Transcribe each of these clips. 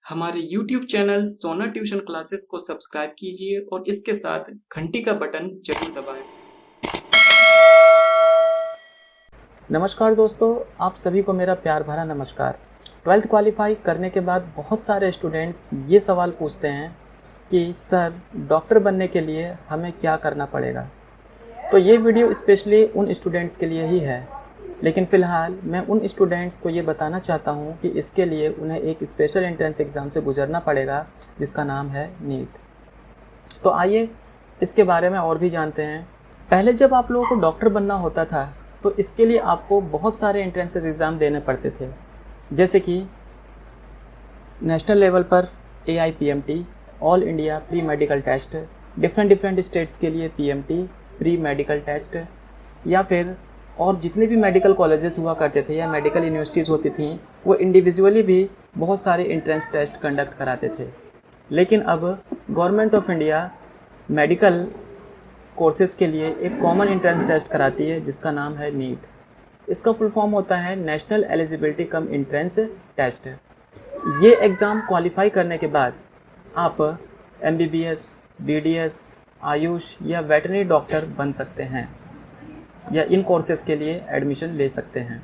हमारे YouTube channel सोना tuition classes को सब्सक्राइब कीजिए और इसके साथ घंटी का बटन जरूर दबाएं। नमस्कार दोस्तों, आप सभी को मेरा प्यार भरा नमस्कार। 12th क्वालिफाई करने के बाद बहुत सारे स्टूडेंट्स ये सवाल पूछते हैं कि सर डॉक्टर बनने के लिए हमें क्या करना पड़ेगा। तो ये वीडियो स्पेशली उन स्टूडेंट्स के लिए ही है, लेकिन फ़िलहाल मैं उन स्टूडेंट्स को ये बताना चाहता हूँ कि इसके लिए उन्हें एक स्पेशल एंट्रेंस एग्ज़ाम से गुजरना पड़ेगा जिसका नाम है नीट। तो आइए इसके बारे में और भी जानते हैं। पहले जब आप लोगों को डॉक्टर बनना होता था तो इसके लिए आपको बहुत सारे एंट्रेंसेस एग्ज़ाम देने पड़ते थे, जैसे कि नेशनल लेवल पर AIPMT all India pre medical test, different states के लिए PMT प्री मेडिकल टेस्ट, या फिर और जितने भी मेडिकल कॉलेजेस हुआ करते थे या मेडिकल यूनिवर्सिटीज़ होती थी वो इंडिविजुअली भी बहुत सारे एंट्रेंस टेस्ट कंडक्ट कराते थे। लेकिन अब government of India medical courses के लिए एक कॉमन एंट्रेंस टेस्ट कराती है जिसका नाम है नीट। इसका फुल फॉर्म होता है national eligibility cum entrance test. ये एग्ज़ाम क्वालिफाई करने के बाद आप MBBS, BDS, आयुष या वेटरनरी डॉक्टर बन सकते हैं या इन कोर्सेज़ के लिए एडमिशन ले सकते हैं।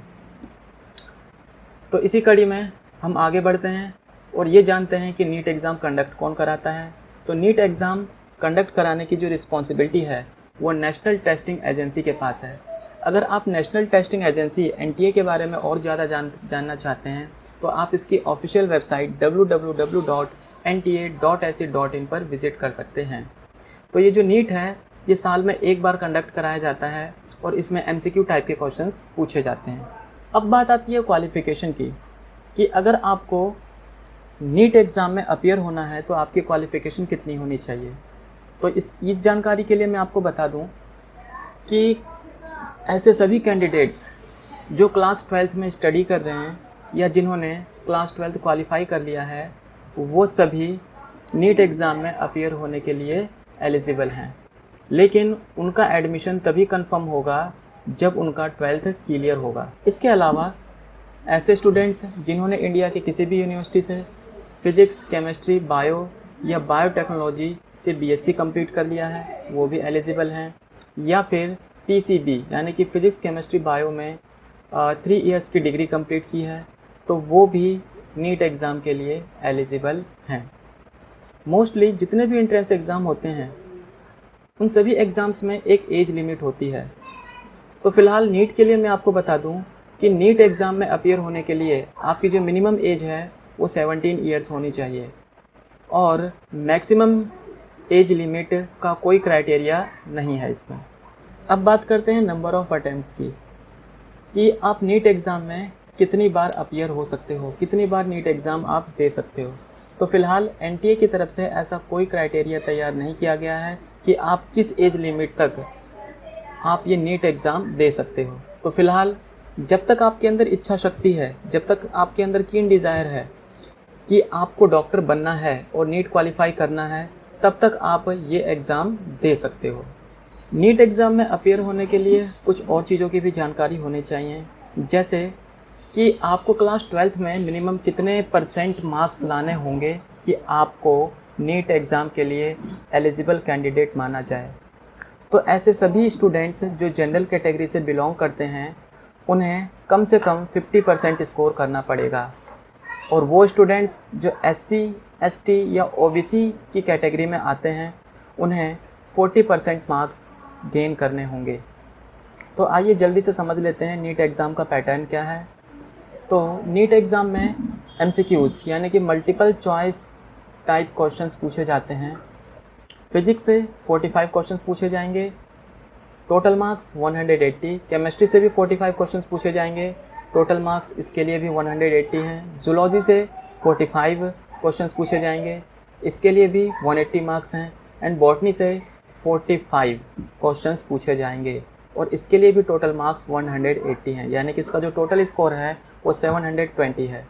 तो इसी कड़ी में हम आगे बढ़ते हैं और ये जानते हैं कि नीट एग्ज़ाम कंडक्ट कौन कराता है। तो नीट एग्ज़ाम कंडक्ट कराने की जो रिस्पॉन्सिबिलिटी है वो नेशनल टेस्टिंग एजेंसी के पास है। अगर आप नेशनल टेस्टिंग एजेंसी NTA के बारे में और ज़्यादा जानना चाहते हैं तो आप इसकी ऑफिशियल वेबसाइट www.nta.ac.in पर विज़िट कर सकते हैं। तो ये जो नीट है ये साल में एक बार कंडक्ट कराया जाता है और इसमें MCQ टाइप के क्वेश्चंस पूछे जाते हैं। अब बात आती है क्वालिफ़िकेशन की कि अगर आपको नीट एग्ज़ाम में अपीयर होना है तो आपकी क्वालिफ़िकेशन कितनी होनी चाहिए। तो इस जानकारी के लिए मैं आपको बता दूं कि ऐसे सभी कैंडिडेट्स जो क्लास 12th में स्टडी कर रहे हैं या जिन्होंने क्लास 12th क्वालिफाई कर लिया है वो सभी नीट एग्ज़ाम में अपीयर होने के लिए एलिजिबल हैं, लेकिन उनका एडमिशन तभी कंफर्म होगा जब उनका 12th क्लियर होगा। इसके अलावा ऐसे स्टूडेंट्स जिन्होंने इंडिया के किसी भी यूनिवर्सिटी से फिज़िक्स, केमिस्ट्री, बायो या बायोटेक्नोलॉजी से BSc कंप्लीट कर लिया है वो भी एलिजिबल हैं, या फिर PCB यानी कि फिज़िक्स, केमिस्ट्री, बायो में 3 इयर्स की डिग्री कंप्लीट की है तो वो भी नीट एग्ज़ाम के लिए एलिजिबल हैं। मोस्टली जितने भी एंट्रेंस एग्ज़ाम होते हैं उन सभी एग्ज़ाम्स में एक एज लिमिट होती है। तो फ़िलहाल नीट के लिए मैं आपको बता दूं कि नीट एग्ज़ाम में अपीयर होने के लिए आपकी जो मिनिमम एज है वो 17 इयर्स होनी चाहिए और मैक्सिमम एज लिमिट का कोई क्राइटेरिया नहीं है इसमें। अब बात करते हैं नंबर ऑफ़ अटेम्प्ट्स की कि आप नीट एग्ज़ाम में कितनी बार अपीयर हो सकते हो, कितनी बार नीट एग्ज़ाम आप दे सकते हो। तो फ़िलहाल NTA की तरफ से ऐसा कोई क्राइटेरिया तैयार नहीं किया गया है कि आप किस एज लिमिट तक आप ये नीट एग्ज़ाम दे सकते हो। तो फ़िलहाल जब तक आपके अंदर इच्छा शक्ति है, जब तक आपके अंदर कीन डिज़ायर है कि आपको डॉक्टर बनना है और नीट क्वालिफाई करना है, तब तक आप ये एग्ज़ाम दे सकते हो। नीट एग्ज़ाम में अपीयर होने के लिए कुछ और चीज़ों की भी जानकारी होनी चाहिए, जैसे कि आपको क्लास 12th में मिनिमम कितने % मार्क्स लाने होंगे कि आपको नीट एग्ज़ाम के लिए एलिजिबल कैंडिडेट माना जाए। तो ऐसे सभी स्टूडेंट्स जो जनरल कैटेगरी से बिलोंग करते हैं उन्हें कम से कम 50% स्कोर करना पड़ेगा और वो स्टूडेंट्स जो SC, ST या OBC की कैटेगरी में आते हैं उन्हें 40% मार्क्स गेन करने होंगे। तो आइए जल्दी से समझ लेते हैं नीट एग्ज़ाम का पैटर्न क्या है। तो नीट एग्ज़ाम में MCQs यानी कि मल्टीपल चॉइस टाइप क्वेश्चंस पूछे जाते हैं। फिजिक्स से 45 क्वेश्चंस पूछे जाएंगे, टोटल मार्क्स 180। केमिस्ट्री से भी 45 क्वेश्चंस पूछे जाएंगे, टोटल मार्क्स इसके लिए भी 180 हैं। जूलॉजी से 45 क्वेश्चंस पूछे जाएंगे, इसके लिए भी 180 मार्क्स हैं। एंड बॉटनी से 45 क्वेश्चंस पूछे जाएंगे और इसके लिए भी टोटल मार्क्स 180 हैं, यानी कि इसका जो टोटल स्कोर है वो 720 है।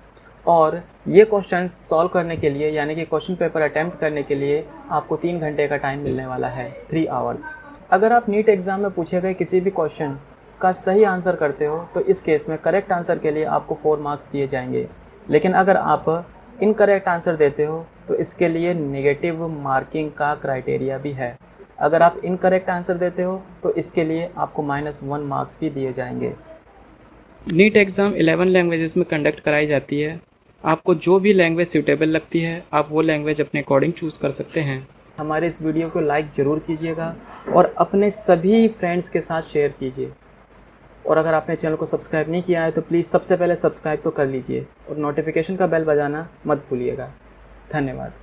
और ये क्वेश्चंस सॉल्व करने के लिए यानी कि क्वेश्चन पेपर अटैम्प्ट करने के लिए आपको 3 घंटे का टाइम मिलने वाला है, 3 आवर्स। अगर आप नीट एग्ज़ाम में पूछे गए किसी भी क्वेश्चन का सही आंसर करते हो तो इस केस में करेक्ट आंसर के लिए आपको 4 मार्क्स दिए जाएंगे। लेकिन अगर आप इनकरेक्ट आंसर देते हो तो इसके लिए नेगेटिव मार्किंग का क्राइटेरिया भी है। अगर आप इनकरेक्ट आंसर देते हो तो इसके लिए आपको -1 मार्क्स भी दिए जाएंगे। नीट एग्ज़ाम 11 लैंग्वेजेस में कंडक्ट कराई जाती है। आपको जो भी लैंग्वेज सूटेबल लगती है आप वो लैंग्वेज अपने अकॉर्डिंग चूज़ कर सकते हैं। हमारे इस वीडियो को लाइक ज़रूर कीजिएगा और अपने सभी फ्रेंड्स के साथ शेयर कीजिए। और अगर आपने चैनल को सब्सक्राइब नहीं किया है तो प्लीज़ सबसे पहले सब्सक्राइब तो कर लीजिए और नोटिफिकेशन का बेल बजाना मत भूलिएगा। धन्यवाद।